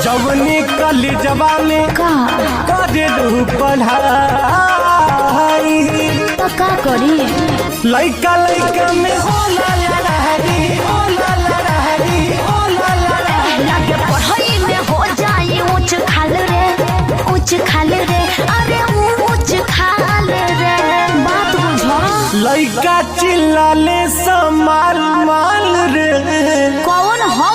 जवनी कॉलेजवा में का करे रहू पढ़ाई तो का करी लइका लइका में होला लड़ाई होला लड़ाई होला लड़ाई लगे पढ़ाई में हो जाए ऊंच खाल रे ऊंच खाल रे अरे ऊंच खाल रे बात बुझो लइका चिल्लाले समाल माल रे कौन हो